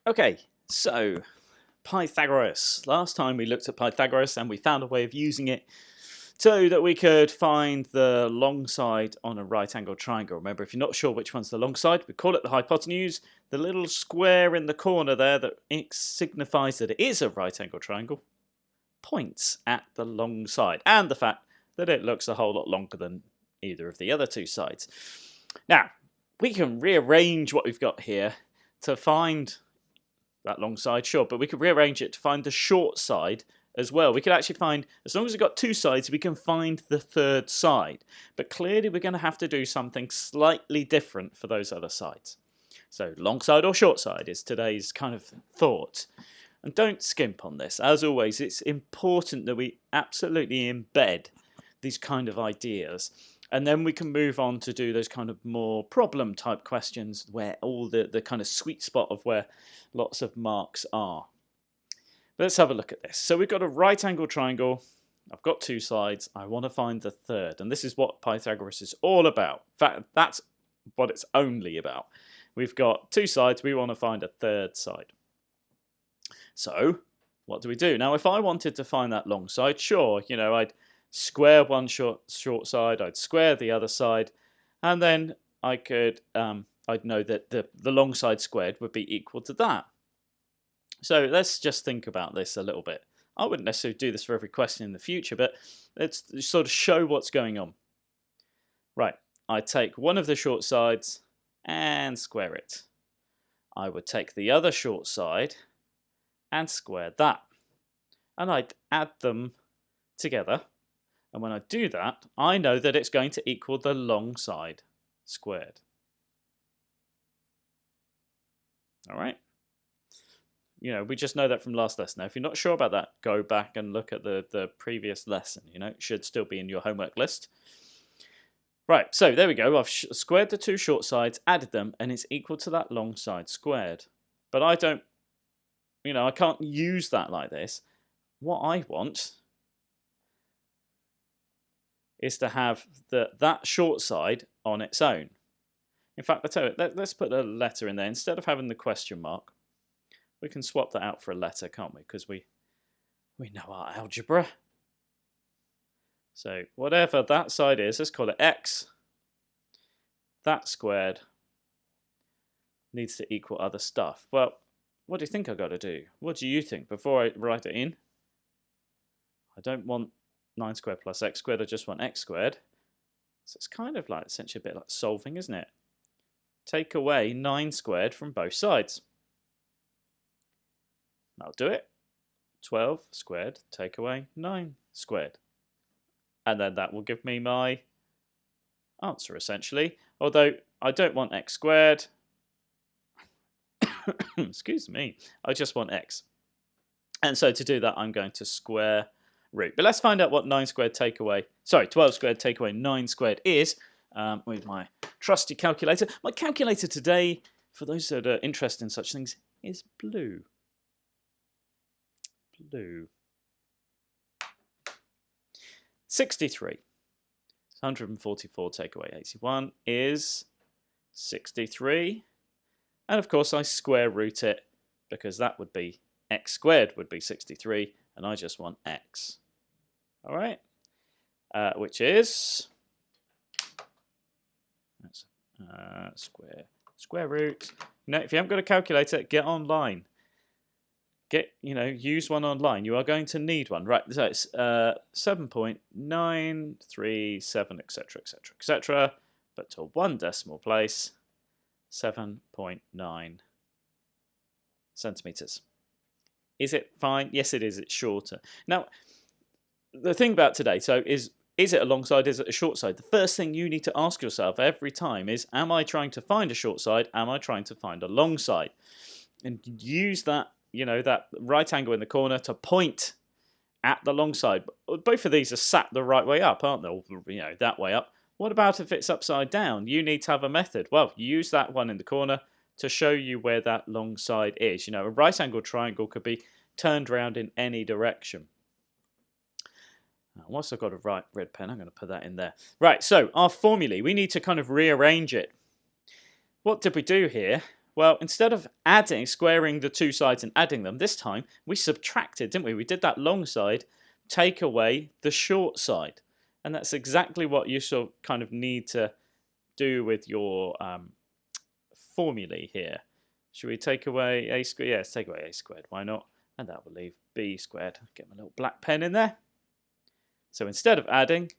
Okay, so Pythagoras. Last time we looked at Pythagoras and we found a way of using it so that we could find the long side on a right angled triangle. Remember, if you're not sure which one's the long side, we call it the hypotenuse. The little square in the corner there that signifies that it is a right angled triangle points at the long side and the fact that it looks a whole lot longer than either of the other two sides. Now, we can rearrange what we've got here to find that long side, sure, but we could rearrange it to find the short side as well. We could actually find, as long as we've got two sides, we can find the third side. But clearly we're going to have to do something slightly different for those other sides. So long side or short side is today's kind of thought. And don't skimp on this. As always, it's important that we absolutely embed these kind of ideas. And then we can move on to do those kind of more problem type questions where all the kind of sweet spot of where lots of marks are. Let's have a look at this. So we've got a right angle triangle. I've got two sides. I want to find the third. And this is what Pythagoras is all about. In fact, that's what it's only about. We've got two sides. We want to find a third side. So what do we do? Now, if I wanted to find that long side, sure, I'd square one short side, I'd square the other side, and then I could, I'd know that the long side squared would be equal to that. So let's just think about this a little bit. I wouldn't necessarily do this for every question in the future, but let's sort of show what's going on. Right, I take one of the short sides and square it. I would take the other short side and square that. And I'd add them together. And when I do that, I know that it's going to equal the long side squared. All right. We just know that from last lesson. Now, if you're not sure about that, go back and look at the previous lesson. It should still be in your homework list. Right, so there we go. I've squared the two short sides, added them, and it's equal to that long side squared. But I don't, I can't use that like this. What I want is to have that short side on its own. In fact, I tell you, let's put a letter in there. Instead of having the question mark, we can swap that out for a letter, can't we? Because we know our algebra. So whatever that side is, let's call it x. That squared needs to equal other stuff. Well, what do you think I've got to do? What do you think? Before I write it in, I don't want 9 squared plus x squared, I just want x squared. So it's kind of like essentially a bit like solving, isn't it? Take away 9 squared from both sides. I'll do it. 12 squared, take away 9 squared. And then that will give me my answer, essentially. Although I don't want x squared. Excuse me. I just want x. And so to do that, I'm going to square root. But let's find out what 12 squared take away 9 squared is with my trusty calculator. My calculator today, for those that are interested in such things, is blue. Blue. 63. 144 take away 81 is 63. And of course I square root it because that would be x squared would be 63 and I just want x. All right, which is square root. If you haven't got a calculator, get online. Use one online. You are going to need one, right? So it's 7.937, etc., etc., etc. But to one decimal place, 7.9 centimeters. Is it fine? Yes, it is. It's shorter. Now, the thing about today, so is it a long side? Is it a short side? The first thing you need to ask yourself every time is, am I trying to find a short side? Am I trying to find a long side? And use that, that right angle in the corner to point at the long side. Both of these are sat the right way up, aren't they? That way up. What about if it's upside down? You need to have a method. Well, use that one in the corner to show you where that long side is. A right angle triangle could be turned around in any direction. Once I've got a red pen, I'm going to put that in there. Right, so our formulae, we need to kind of rearrange it. What did we do here? Well, instead of squaring the two sides and adding them, this time we subtracted, didn't we? We did that long side, take away the short side. And that's exactly what you sort of kind of need to do with your formulae here. Should we take away a squared? Yes, take away a squared. Why not? And that will leave b squared. Get my little black pen in there. So instead of adding,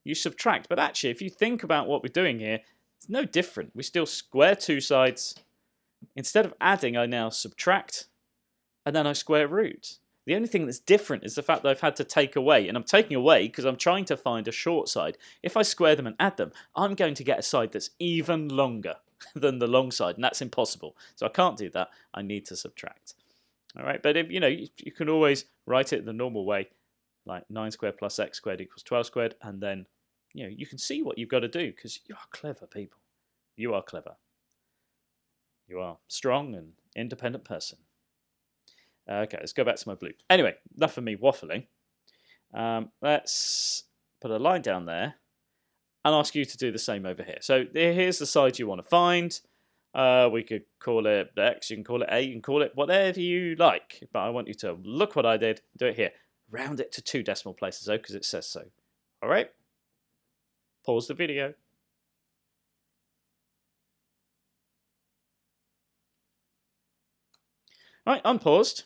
you subtract. But actually, if you think about what we're doing here, it's no different. We still square two sides. Instead of adding, I now subtract, and then I square root. The only thing that's different is the fact that I've had to take away, and I'm taking away because I'm trying to find a short side. If I square them and add them, I'm going to get a side that's even longer than the long side, and that's impossible. So I can't do that. I need to subtract. All right, but if you can always write it the normal way, like 9 squared plus x squared equals 12 squared, and then you can see what you've got to do because you are clever people. You are clever. You are a strong and independent person. Okay, let's go back to my blue. Anyway, enough of me waffling. Let's put a line down there and ask you to do the same over here. So here's the side you want to find. We could call it x, you can call it a, you can call it whatever you like. But I want you to look what I did, do it here. Round it to 2 decimal places though, because it says so. All right? Pause the video. All right, unpaused.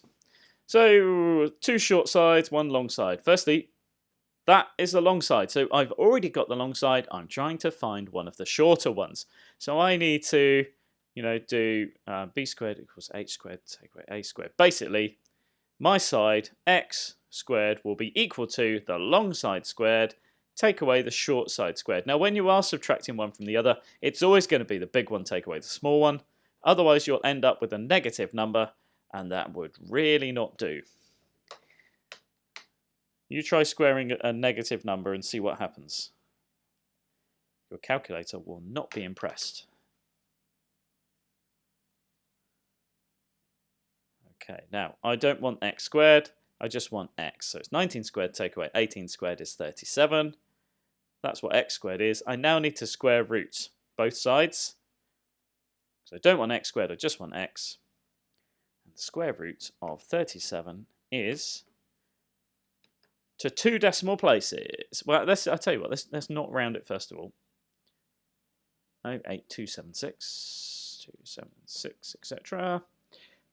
So 2 short sides, 1 long side. Firstly, that is the long side. So I've already got the long side. I'm trying to find one of the shorter ones. So I need to, do b squared equals h squared, take away a squared. Basically, my side, x squared, will be equal to the long side squared, take away the short side squared. Now, when you are subtracting one from the other, it's always going to be the big one take away the small one. Otherwise, you'll end up with a negative number, and that would really not do. You try squaring a negative number and see what happens. Your calculator will not be impressed. Okay, now I don't want x squared, I just want x. So it's 19 squared, take away 18 squared is 37. That's what x squared is. I now need to square root both sides. So I don't want x squared, I just want x. The square root of 37 is to 2 decimal places. Well, I'll tell you what, let's not round it first of all. 0.8276, 276, etc.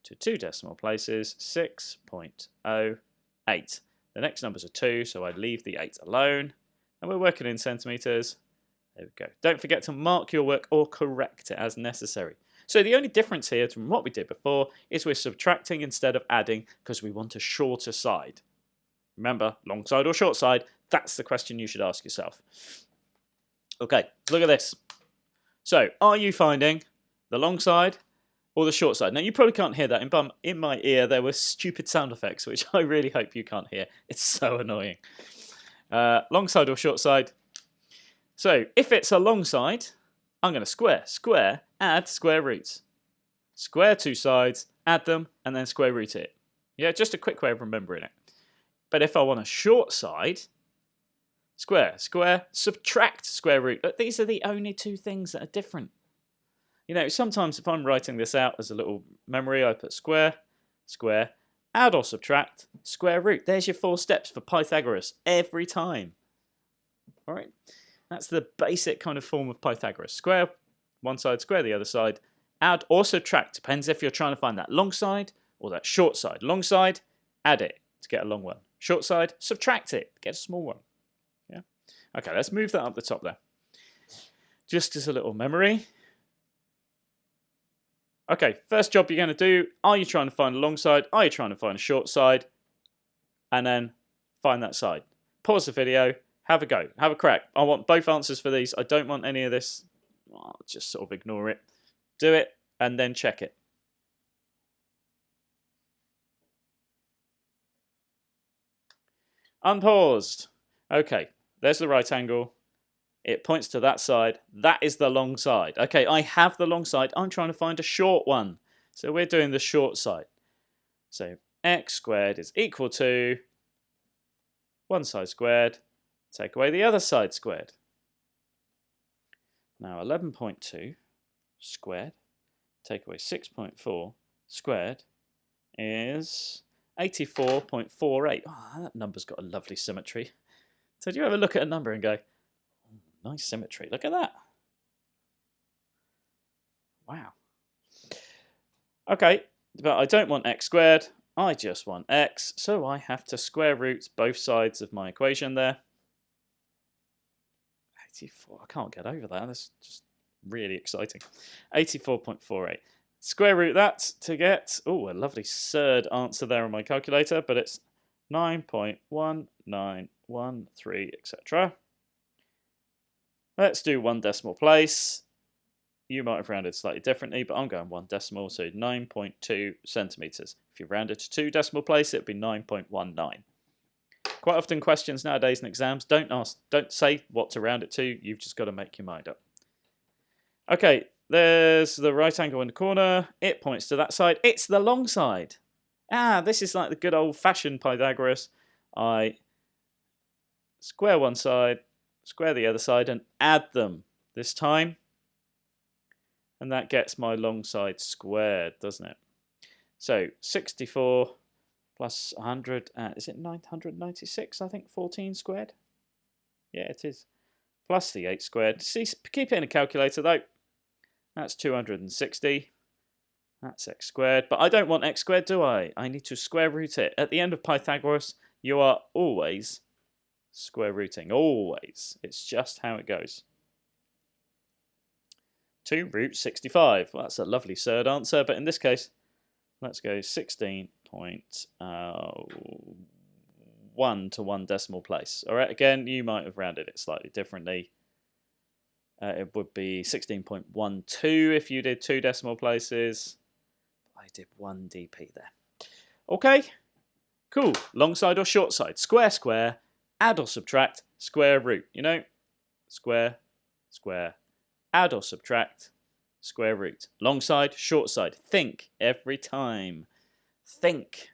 To 2 decimal places, 6.08. The next numbers are 2, so I leave the 8 alone. And we're working in centimetres. There we go. Don't forget to mark your work or correct it as necessary. So the only difference here from what we did before is we're subtracting instead of adding because we want a shorter side. Remember, long side or short side, that's the question you should ask yourself. Okay, look at this. So, are you finding the long side or the short side? Now, you probably can't hear that. In my ear, there were stupid sound effects, which I really hope you can't hear. It's so annoying. Long side or short side? So, if it's a long side, I'm going to square, add square roots. Square 2 sides, add them, and then square root it. Yeah, just a quick way of remembering it. But if I want a short side, square, subtract square root. But these are the only 2 things that are different. Sometimes if I'm writing this out as a little memory, I put square, add or subtract, square root. There's your 4 steps for Pythagoras every time. All right? That's the basic kind of form of Pythagoras. Square one side, square the other side. Add or subtract. Depends if you're trying to find that long side or that short side. Long side, add it to get a long one. Short side, subtract it, get a small one. Yeah. Okay, let's move that up the top there. Just as a little memory. Okay, first job you're going to do, are you trying to find a long side? Are you trying to find a short side? And then find that side. Pause the video. Have a go. Have a crack. I want both answers for these. I don't want any of this. I'll just sort of ignore it. Do it and then check it. Unpaused. Okay, there's the right angle. It points to that side. That is the long side. Okay, I have the long side. I'm trying to find a short one. So we're doing the short side. So x squared is equal to one side squared. Take away the other side squared. Now 11.2 squared take away 6.4 squared is 84.48. Oh, that number's got a lovely symmetry. So do you ever look at a number and go, oh, nice symmetry, look at that. Wow. Okay, but I don't want x squared, I just want x, so I have to square root both sides of my equation there. 84, I can't get over that, that's just really exciting. 84.48. Square root that to get, oh, a lovely third answer there on my calculator, but it's 9.1913, etc. Let's do one decimal place. You might have rounded slightly differently, but I'm going one decimal, so 9.2 centimeters. If you rounded to 2 decimal place, it would be 9.19. Quite often questions nowadays in exams don't say what to round it to, you've just got to make your mind up. Okay, there's the right angle in the corner, it points to that side, it's the long side. Ah, this is like the good old-fashioned Pythagoras. I square one side, square the other side, and add them this time. And that gets my long side squared, doesn't it? So 64 plus 100, is it 996, I think, 14 squared? Yeah, it is. Plus the 8 squared. See, keep it in a calculator, though. That's 260. That's x squared. But I don't want x squared, do I? I need to square root it. At the end of Pythagoras, you are always square rooting. Always. It's just how it goes. 2 root 65. Well, that's a lovely third answer, but in this case, let's go 16.1 to 1 decimal place. All right, again, you might have rounded it slightly differently. It would be 16.12 if you did 2 decimal places. I did 1 dp there. Okay, cool. Long side or short side? Square, square, add or subtract, square root. You know, square, square, add or subtract, square root. Long side, short side. Think every time. Think.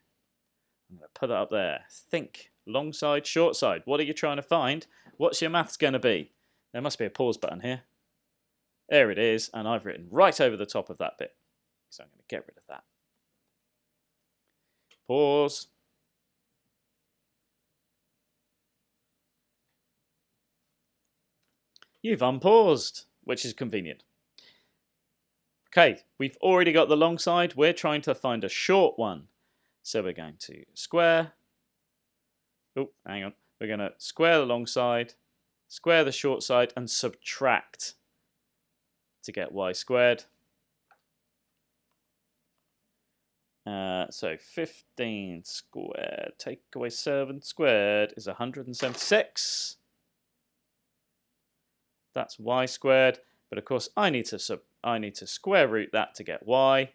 I'm going to put it up there. Think. Long side, short side. What are you trying to find? What's your maths going to be? There must be a pause button here. There it is, and I've written right over the top of that bit. So I'm going to get rid of that. Pause. You've unpaused, which is convenient. Okay, we've already got the long side. We're trying to find a short one. So we're going to square. Oh, hang on. We're going to square the long side, square the short side, and subtract to get y squared. So 15 squared, take away 7 squared is 176. That's y squared. But of course, I need to square root that to get y,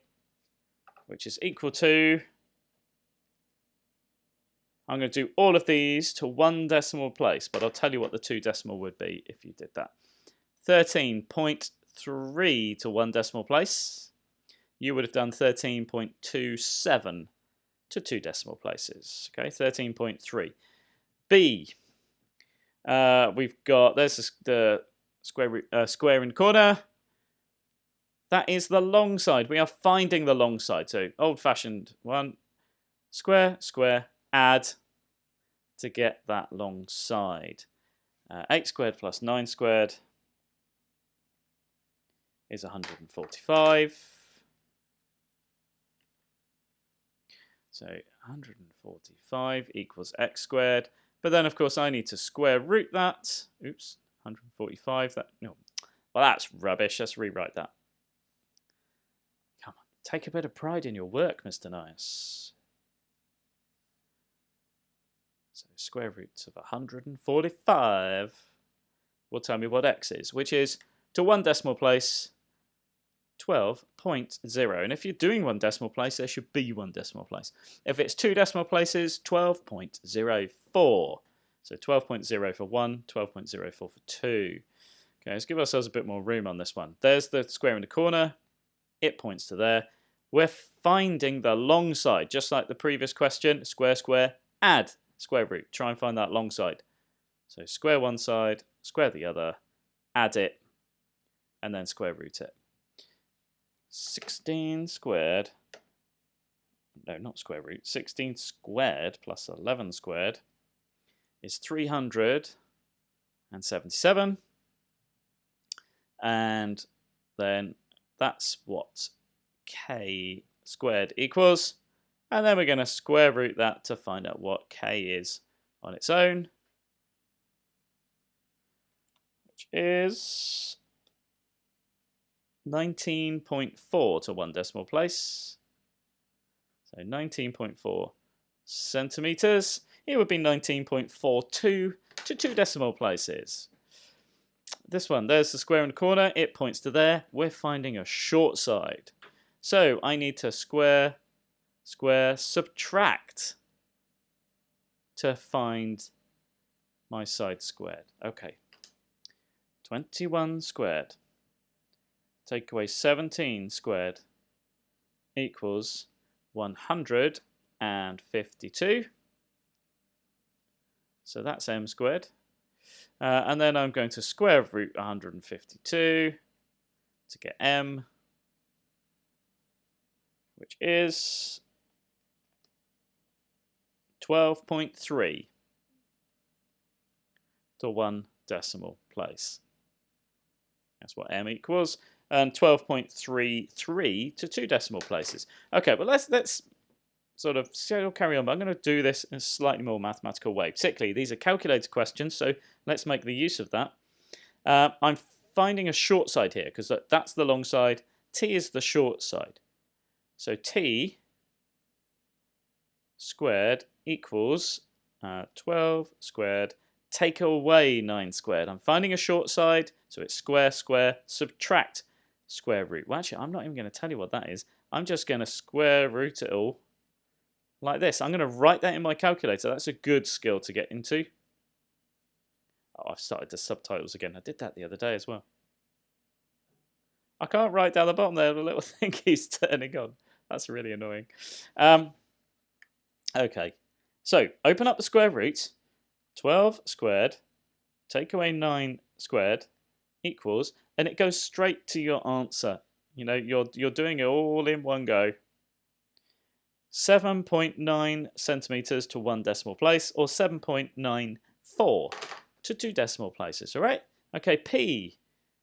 which is equal to. I'm going to do all of these to 1 decimal place, but I'll tell you what the 2 decimal would be if you did that. 13.3 to 1 decimal place. You would have done 13.27 to 2 decimal places. Okay, 13.3. B. We've got, there's the square in corner. That is the long side. We are finding the long side. So old-fashioned one. Square, square, add to get that long side. 8 squared plus 9 squared is 145. So 145 equals x squared. But then, of course, I need to square root that. Oops, 145. No, well, that's rubbish. Let's rewrite that. Come on, take a bit of pride in your work, Mr. Nice. So square root of 145 will tell me what x is, which is, to 1 decimal place, 12.0. And if you're doing 1 decimal place, there should be 1 decimal place. If it's 2 decimal places, 12.04. So 12.0 for 1, 12.04 for 2. Okay, let's give ourselves a bit more room on this one. There's the square in the corner. It points to there. We're finding the long side, just like the previous question. Square, square, add square root. Try and find that long side. So square one side, square the other, add it, and then square root it. 16 squared, no, not square root, 16 squared plus 11 squared is 377. And then that's what k squared equals. And then we're going to square root that to find out what k is on its own, which is 19.4 to 1 decimal place. So 19.4 centimeters. It would be 19.42 to 2 decimal places. This one, there's the square in the corner. It points to there. We're finding a short side. So I need to square, subtract to find my side squared. Okay. 21 squared. Take away 17 squared equals 152. So that's m squared. And then I'm going to square root 152 to get m, which is 12.3 to 1 decimal place. That's what m equals. And 12.33 to 2 decimal places. Okay, but let's sort of still carry on. But I'm going to do this in a slightly more mathematical way. Particularly, these are calculated questions, so let's make the use of that. I'm finding a short side here because that's the long side. T is the short side. So t squared equals 12 squared. Take away 9 squared. I'm finding a short side, so it's square, subtract square root. Well, actually, I'm not even going to tell you what that is. I'm just going to square root it all like this. I'm going to write that in my calculator. That's a good skill to get into. Oh, I've started the subtitles again. I did that the other day as well. I can't write down the bottom there. The little thing keeps turning on. That's really annoying. Okay, so open up the square root. 12 squared, take away 9 squared equals, and it goes straight to your answer. You know, you're doing it all in one go. 7.9 centimeters to 1 decimal place, or 7.94 to 2 decimal places. All right. Okay. P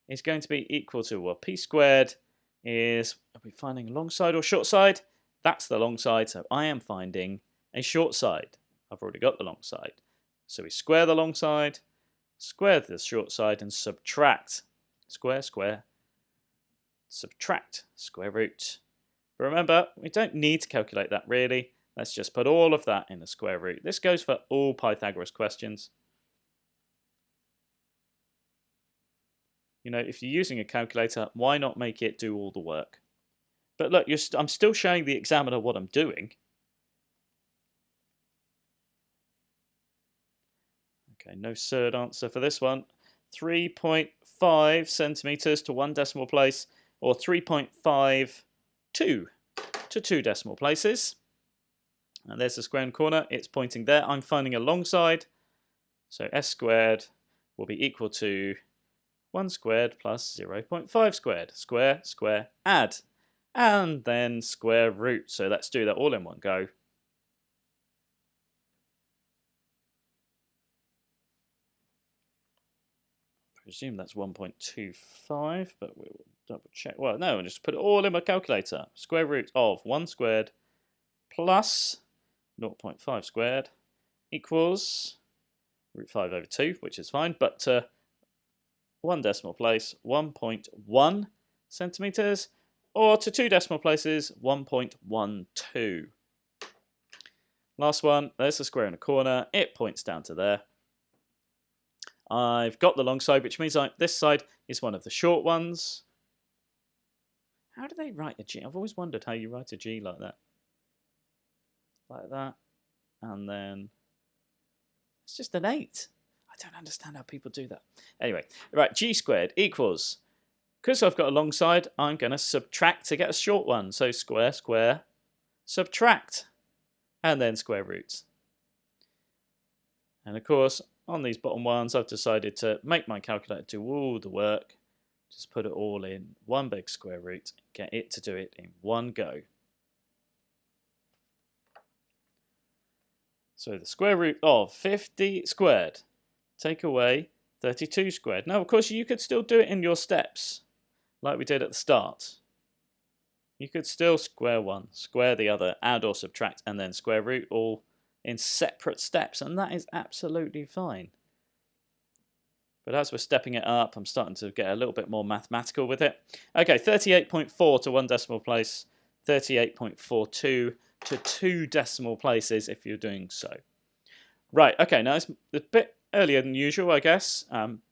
is going to be equal to, well, p squared is, are we finding a long side or short side? That's the long side, so I am finding a short side. I've already got the long side. So we square the long side, square the short side, and subtract. Square, subtract, square root. But remember, we don't need to calculate that really. Let's just put all of that in the square root. This goes for all Pythagoras questions. You know, if you're using a calculator, why not make it do all the work? But look, I'm still showing the examiner what I'm doing. Okay, no third answer for this one. 3.5 centimeters to 1 decimal place, or 3.52 to 2 decimal places. And there's the square in the corner. It's pointing there. I'm finding a long side. So s squared will be equal to 1 squared plus 0.5 squared. Square, add. And then square root. So let's do that all in one go. I presume that's 1.25, but we will double check. Well, no, I'll just put it all in my calculator. Square root of 1 squared plus 0.5 squared equals root 5 over 2, which is fine, but 1 decimal place, 1.1 centimeters, or to 2 decimal places, 1.12. Last one, there's the square in the corner. It points down to there. I've got the long side, which means this side is one of the short ones. How do they write a G? I've always wondered how you write a G like that. Like that. And then it's just an 8. I don't understand how people do that. Anyway, right, G squared equals, because I've got a long side, I'm going to subtract to get a short one. So square, subtract, and then square root. And of course, on these bottom ones, I've decided to make my calculator do all the work. Just put it all in one big square root. Get it to do it in one go. So the square root of 50 squared. Take away 32 squared. Now, of course, you could still do it in your steps, like we did at the start. You could still square one, square the other, add or subtract, and then square root, all in separate steps, and that is absolutely fine. But as we're stepping it up, I'm starting to get a little bit more mathematical with it. Okay, 38.4 to 1 decimal place, 38.42 to 2 decimal places if you're doing so. Right, okay, now it's a bit earlier than usual, I guess.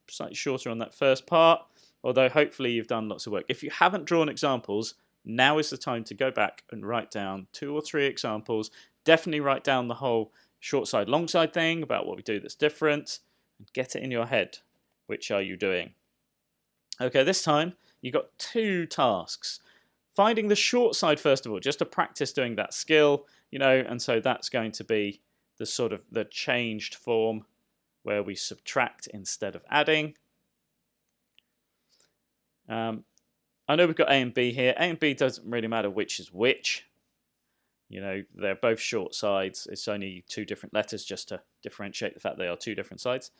Slightly shorter on that first part, although hopefully you've done lots of work. If you haven't drawn examples, now is the time to go back and write down 2 or 3 examples. Definitely write down the whole short side, long side thing about what we do that's different, and get it in your head. Which are you doing? Okay, this time you've got 2 tasks. Finding the short side first of all, just to practice doing that skill, and so that's going to be the sort of the changed form where we subtract instead of adding. I know we've got A and B here. A and B doesn't really matter which is which. They're both short sides. It's only 2 different letters just to differentiate the fact they are 2 different sides.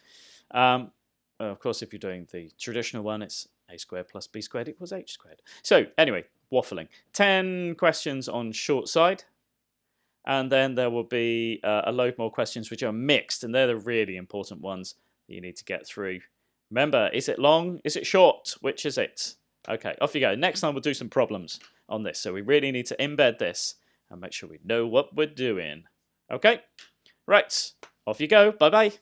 Of course, if you're doing the traditional one, it's a squared plus b squared equals h squared. So anyway, waffling. 10 questions on short side. And then there will be a load more questions which are mixed, and they're the really important ones that you need to get through. Remember, is it long? Is it short? Which is it? Okay, off you go. Next time we'll do some problems on this. So we really need to embed this and make sure we know what we're doing. Okay, right, off you go. Bye-bye.